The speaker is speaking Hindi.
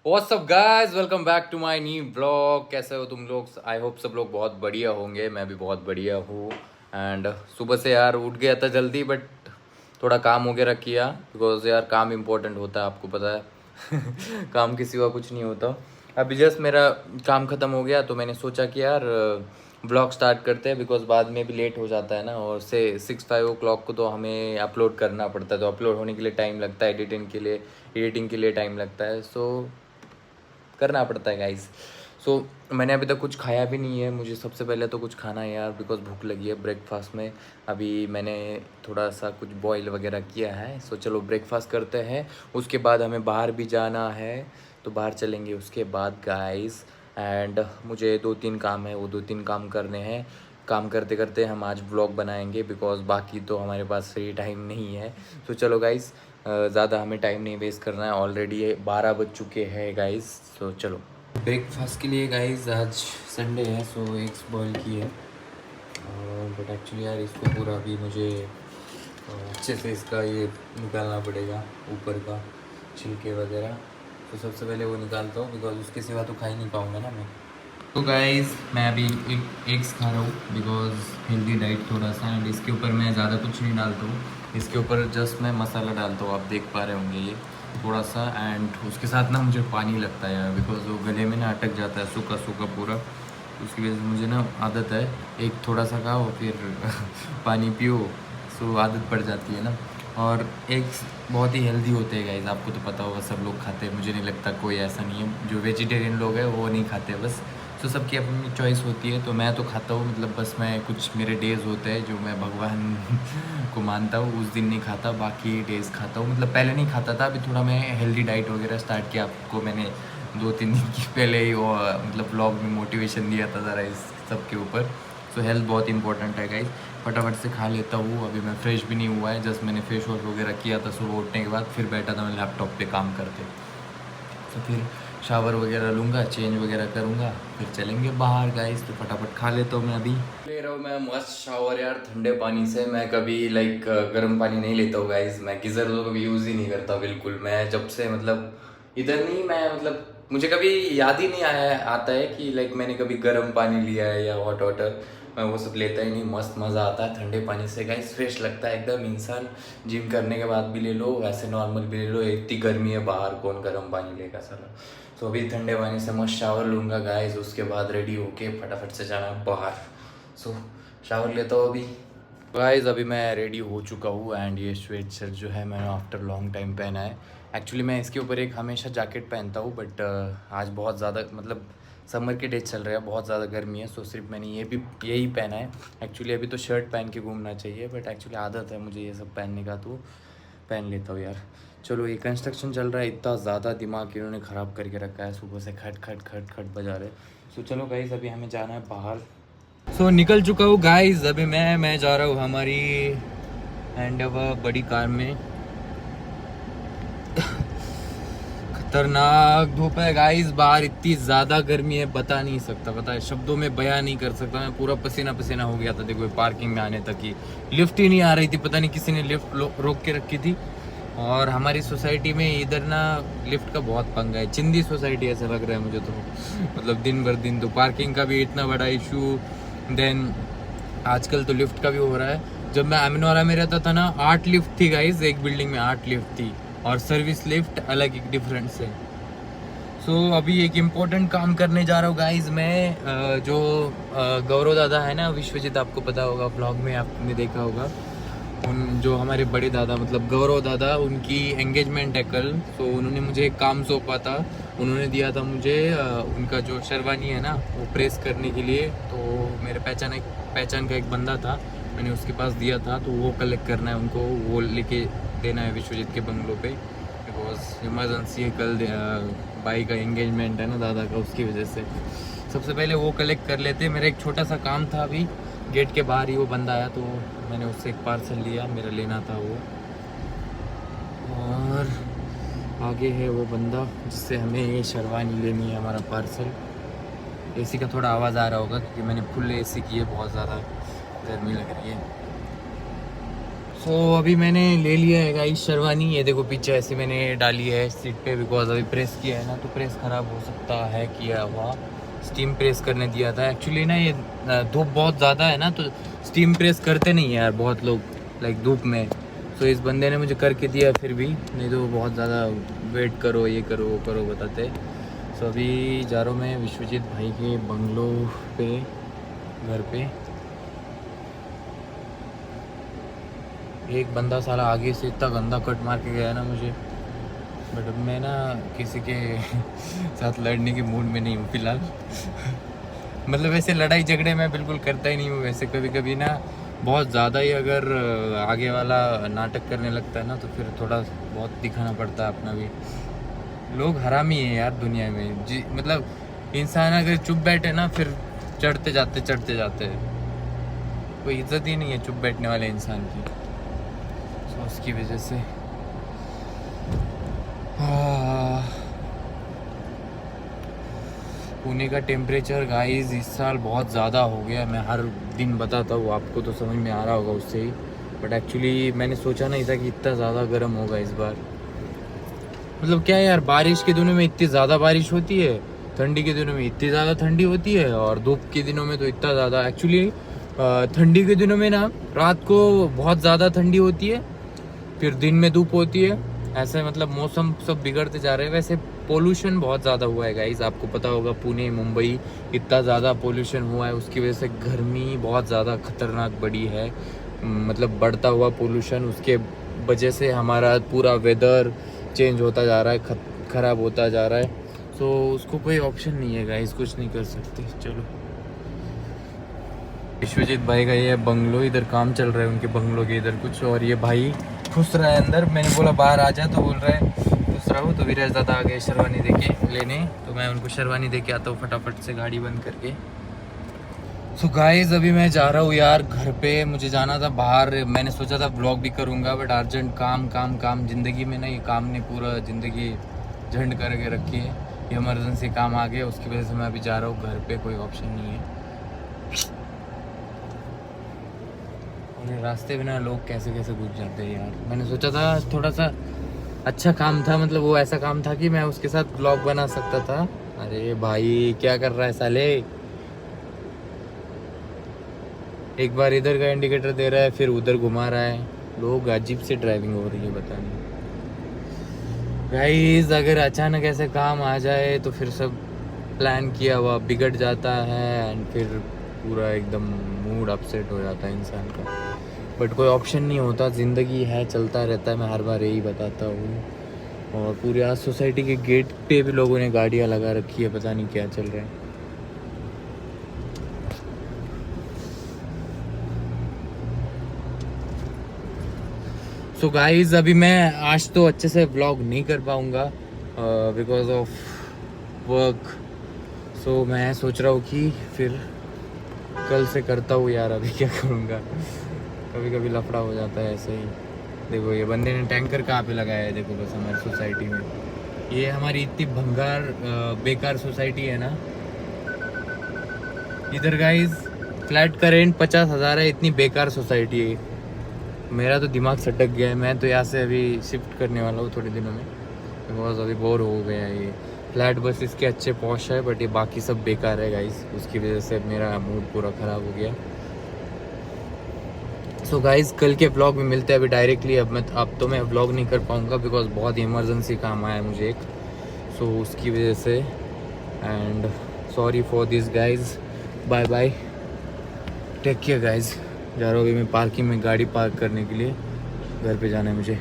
WhatsApp guys, welcome back to my new blog. कैसे हो तुम लोग? आई होप सब लोग बहुत बढ़िया होंगे। मैं भी बहुत बढ़िया हूँ। एंड सुबह से यार उठ गया था जल्दी, बट थोड़ा काम वगैरह किया बिकॉज यार काम इम्पोर्टेंट होता है, आपको पता है। काम के सिवा कुछ नहीं होता। अभी जस्ट मेरा काम ख़त्म हो गया तो मैंने सोचा कि यार ब्लॉग स्टार्ट करते हैं, बिकॉज बाद में भी लेट हो जाता है ना। और से 6-5 o'clock को तो हमें अपलोड करना पड़ता है, तो अपलोड होने के लिए टाइम लगता है, एडिटिंग के लिए टाइम लगता है। सो करना पड़ता है गाइस। सो मैंने अभी तक कुछ खाया भी नहीं है। मुझे सबसे पहले तो कुछ खाना है यार, बिकॉज भूख लगी है ब्रेकफास्ट में। अभी मैंने थोड़ा सा कुछ बॉईल वगैरह किया है। सो चलो ब्रेकफास्ट करते हैं, उसके बाद हमें बाहर भी जाना है, तो बाहर चलेंगे उसके बाद गाइस। एंड मुझे 2-3 काम है, वो 2-3 काम करने हैं। काम करते करते हम आज व्लॉग बनाएंगे, बिकॉज बाकी तो हमारे पास फ्री टाइम नहीं है। तो चलो गाइस, ज़्यादा हमें टाइम नहीं वेस्ट करना है। ऑलरेडी 12 बज चुके हैं गाइस। तो चलो ब्रेकफास्ट के लिए गाइस, आज संडे है सो एग्स बॉईल की है। बट एक्चुअली यार इसको पूरा भी मुझे अच्छे से इसका ये निकालना पड़ेगा, ऊपर का छिलके वगैरह। तो सबसे पहले वो निकालता हूँ, बिकॉज उसके सिवा तो खा ही नहीं पाऊँगा ना मैं। तो गाइस मैं अभी एग्स खा रहा हूँ, बिकॉज हेल्दी डाइट थोड़ा सा। एंड इसके ऊपर मैं ज़्यादा कुछ नहीं डालता हूँ, इसके ऊपर जस्ट मैं मसाला डालता हूँ, आप देख पा रहे होंगे ये थोड़ा सा। एंड उसके साथ ना मुझे पानी लगता है यार, बिकॉज वो गले में ना अटक जाता है सूखा सूखा पूरा। उसकी वजह से मुझे ना आदत है, एक थोड़ा सा खाओ फिर पानी पियो, सो आदत पड़ जाती है ना। और एग्स बहुत ही हेल्दी होते हैं गाइस, आपको तो पता होगा, सब लोग खाते हैं। मुझे नहीं लगता कोई ऐसा नहीं है जो वेजिटेरियन लोग हैं वो नहीं खाते बस। तो सबकी अपनी चॉइस होती है। तो मैं तो खाता हूँ, मतलब बस मैं कुछ मेरे डेज़ होते हैं जो मैं भगवान को मानता हूँ, उस दिन नहीं खाता, बाकी डेज़ खाता हूँ। मतलब पहले नहीं खाता था, अभी थोड़ा मैं हेल्दी डाइट वगैरह स्टार्ट किया। आपको मैंने 2-3 दिन की पहले ही वो मतलब ब्लॉग में मोटिवेशन दिया था ज़रा इस सब के ऊपर। सो हेल्थ बहुत इंपॉर्टेंट है गाइस। फटाफट से खा लेता हूँ। अभी मैं फ्रेश भी नहीं हुआ है, जस्ट मैंने फेस वॉश वगैरह किया था सुबह उठने के बाद, फिर बैठा था मैं लैपटॉप पे काम करते। तो फिर शावर वगैरह लूँगा, चेंज वगैरह करूँगा, फिर चलेंगे बाहर गाइस। तो फटाफट खा लेता हूँ मैं अभी। ले रहा हूँ मैं मस्त शावर यार ठंडे पानी से। मैं कभी लाइक गर्म पानी नहीं लेता हूँ गाइस। मैं गीज़र तो कभी यूज़ ही नहीं करता बिल्कुल। मैं जब से मतलब इधर नहीं, मैं मतलब मुझे कभी याद ही नहीं आया आता है कि लाइक मैंने कभी गर्म पानी लिया है या हॉट वाटर। मैं वो सब लेता ही नहीं। मस्त मज़ा आता है ठंडे पानी से गाइस, फ्रेश लगता है एकदम इंसान। जिम करने के बाद भी ले लो, वैसे नॉर्मल भी ले लो, इतनी गर्मी है बाहर, कौन गर्म पानी लेगा साला। तो अभी ठंडे पानी से मस्त शावर लूँगा गाइस, उसके बाद रेडी होके फटाफट से जाना बाहर। सो शावर लेता हूँ अभी गाइस। अभी मैं रेडी हो चुका हूँ। एंड ये स्वेट शर्ट जो है मैंने आफ्टर लॉन्ग टाइम पहना है। एक्चुअली मैं इसके ऊपर एक हमेशा जैकेट पहनता हूँ, बट आज बहुत ज़्यादा मतलब समर के डेज चल रहे हैं, बहुत ज़्यादा गर्मी है, सो सिर्फ मैंने यही पहना है। एक्चुअली अभी तो शर्ट पहन के घूमना चाहिए, बट एक्चुअली आदत है मुझे ये सब पहनने का, तो पहन लेता हूँ यार। चलो ये कंस्ट्रक्शन चल रहा है, इतना ज़्यादा दिमाग इन्होंने ख़राब करके रखा है, सुबह से खट खट खट खट बजा रहे। सो चलो गाइस, अभी हमें जाना है बाहर। सो निकल चुका हूँ गाइस। अभी मैं जा रहा हूँ हमारी हैंडोवर बड़ी कार में। खतरनाक धूप है गाइस, बाहर इतनी ज़्यादा गर्मी है, बता नहीं सकता, पता है शब्दों में बयां नहीं कर सकता। मैं पूरा पसीना पसीना हो गया था। देखो पार्किंग में आने तक ही लिफ्ट ही नहीं आ रही थी, पता नहीं किसी ने लिफ्ट रोक के रखी थी। और हमारी सोसाइटी में इधर ना लिफ्ट का बहुत पंगा है, चिंदी सोसाइटी ऐसा लग रहा है मुझे तो। मतलब दिन भर दिन तो पार्किंग का भी इतना बड़ा इशू, देन आजकल तो लिफ्ट का भी हो रहा है। जब मैं अमीनवाला में रहता था ना, 8 लिफ्ट थी गाइज, एक बिल्डिंग में 8 लिफ्ट थी, और सर्विस लिफ्ट अलग एक डिफरेंस है। सो अभी एक इम्पोर्टेंट काम करने जा रहा हूँ गाइज मैं। जो गौरव दादा है ना, विश्वजीत, आपको पता होगा, ब्लॉग में आपने देखा होगा। उन जो हमारे बड़े दादा मतलब गौरव दादा, उनकी एंगेजमेंट है कल। तो उन्होंने मुझे एक काम सौंपा था। उन्होंने दिया था मुझे उनका जो शेरवानी है ना वो प्रेस करने के लिए। तो मेरे पहचान का एक बंदा था, मैंने उसके पास दिया था, तो वो कलेक्ट करना है उनको, वो लेके देना है विश्वजीत के बंगलों पे, बिकॉज इमरजेंसी है कल। भाई का एंगेजमेंट है ना दादा का, उसकी वजह से सबसे पहले वो कलेक्ट कर लेते। मेरा एक छोटा सा काम था, अभी गेट के बाहर ही वो बंदा आया, तो मैंने उससे एक पार्सल लिया, मेरा लेना था वो। और आगे है वो बंदा जिससे हमें ये शेरवानी लेनी है, हमारा पार्सल। एसी का थोड़ा आवाज़ आ रहा होगा क्योंकि मैंने फुल एसी की है, बहुत ज़्यादा गर्मी लग रही है। अभी मैंने ले लिया है गाइस शेरवानी। ये देखो पीछे ऐसे मैंने डाली है सीट पे, बिकॉज अभी प्रेस किया है ना तो प्रेस ख़राब हो सकता है, किया हुआ स्टीम प्रेस करने दिया था एक्चुअली ना। ये धूप बहुत ज़्यादा है ना तो स्टीम प्रेस करते नहीं है यार बहुत लोग, लाइक धूप में। तो इस बंदे ने मुझे करके दिया, फिर भी नहीं तो बहुत ज़्यादा वेट करो, ये करो वो करो बताते। अभी जा रहा हूँ मैं विश्वजीत भाई के बंगलो पे, घर पे। एक बंदा साला आगे से इतना गंदा कट मार के गया ना मुझे, बट अब मैं ना किसी के साथ लड़ने के मूड में नहीं हूँ फिलहाल। मतलब वैसे लड़ाई झगड़े मैं बिल्कुल करता ही नहीं हूँ वैसे, कभी कभी ना बहुत ज़्यादा ही अगर आगे वाला नाटक करने लगता है ना तो फिर थोड़ा बहुत दिखाना पड़ता है अपना भी। लोग हरामी है यार दुनिया में जी, मतलब इंसान अगर चुप बैठे ना फिर चढ़ते जाते हैं, कोई इज्जत ही नहीं है चुप बैठने वाले इंसान की। तो उसकी वजह से पुणे का टेम्परेचर गाइस इस साल बहुत ज़्यादा हो गया। मैं हर दिन बताता हूँ आपको तो समझ में आ रहा होगा उससे ही, बट एक्चुअली मैंने सोचा नहीं था कि इतना ज़्यादा गर्म होगा इस बार। मतलब क्या है यार, बारिश के दिनों में इतनी ज़्यादा बारिश होती है, ठंडी के दिनों में इतनी ज़्यादा ठंडी होती है, और धूप के दिनों में तो इतना ज़्यादा। एक्चुअली ठंडी के दिनों में ना रात को बहुत ज़्यादा ठंडी होती है, फिर दिन में धूप होती है, ऐसे मतलब मौसम सब बिगड़ते जा रहे हैं। वैसे पोल्यूशन बहुत ज़्यादा हुआ है गाइस, आपको पता होगा पुणे मुंबई इतना ज़्यादा पोल्यूशन हुआ है, उसकी वजह से गर्मी बहुत ज़्यादा खतरनाक बढ़ी है। मतलब बढ़ता हुआ पोल्यूशन, उसके वजह से हमारा पूरा वेदर चेंज होता जा रहा है, ख़राब होता जा रहा है। तो उसको कोई ऑप्शन नहीं है गाइस, कुछ नहीं कर सकते। चलो विश्वजीत भाई का ये बंगलो, इधर काम चल रहा है उनके बंगलो के इधर कुछ, और ये भाई खुश रहा है अंदर। मैंने बोला बाहर आ जा तो बोल रहा है खुश रहा हूँ। तो विराज दादा आ गए शेरवानी दे के लेने, तो मैं उनको शेरवानी दे के आता हूँ फटाफट से गाड़ी बंद करके। सो गाइस अभी मैं जा रहा हूँ यार घर पे, मुझे जाना था बाहर। मैंने सोचा था ब्लॉग भी करूँगा बट अर्जेंट काम काम काम, ज़िंदगी में ना ये काम ने पूरा ज़िंदगी झंड करके रखी है। ये इमरजेंसी काम आ गया, उसकी वजह से मैं अभी जा रहा हूँ घर पे, कोई ऑप्शन नहीं है। और रास्ते में ना लोग कैसे कैसे घुस जाते हैं यार। मैंने सोचा था थोड़ा सा अच्छा काम था, मतलब वो ऐसा काम था कि मैं उसके साथ ब्लॉग बना सकता था। अरे भाई क्या कर रहा है साले, एक बार इधर का इंडिकेटर दे रहा है फिर उधर घुमा रहा है। लोग अजीब से ड्राइविंग हो रही है, पता नहीं गाइस। अगर अचानक ऐसे काम आ जाए तो फिर सब प्लान किया हुआ बिगड़ जाता है, एंड फिर पूरा एकदम मूड अपसेट हो जाता है इंसान का। बट कोई ऑप्शन नहीं होता, ज़िंदगी है, चलता रहता है, मैं हर बार यही बताता हूँ। और पूरे आज सोसाइटी के गेट पे भी लोगों ने गाड़ियाँ लगा रखी है, पता नहीं क्या चल रहा है। सो गाइस अभी मैं आज तो अच्छे से व्लॉग नहीं कर पाऊँगा बिकॉज ऑफ वर्क। सो मैं सोच रहा हूँ कि फिर कल से करता हूँ यार, अभी क्या करूँगा। कभी कभी लफड़ा हो जाता है ऐसे ही। देखो ये बंदे ने टैंकर कहाँ पे लगाया है, देखो बस हमारी सोसाइटी में। ये हमारी इतनी भंगार बेकार सोसाइटी है ना इधर गाइस, फ्लैट का रेंट 50,000 है, इतनी बेकार सोसाइटी है। मेरा तो दिमाग सटक गया है, मैं तो यहाँ से अभी शिफ्ट करने वाला हूँ थोड़े दिनों में, बिकॉज अभी बोर हो गया है। ये फ्लैट बस इसके अच्छे पॉश है बट ये बाकी सब बेकार है गाइस, उसकी वजह से मेरा मूड पूरा ख़राब हो गया। सो गाइस कल के व्लॉग में मिलते हैं अभी डायरेक्टली। अब तो मैं व्लॉग नहीं कर पाऊँगा बिकॉज बहुत इमरजेंसी काम आया है मुझे एक, सो उसकी वजह से। And sorry for this guys, bye bye, take care guys. जा रहा हूँ अभी मैं पार्किंग में गाड़ी पार्क करने के लिए, घर पे जाना है मुझे।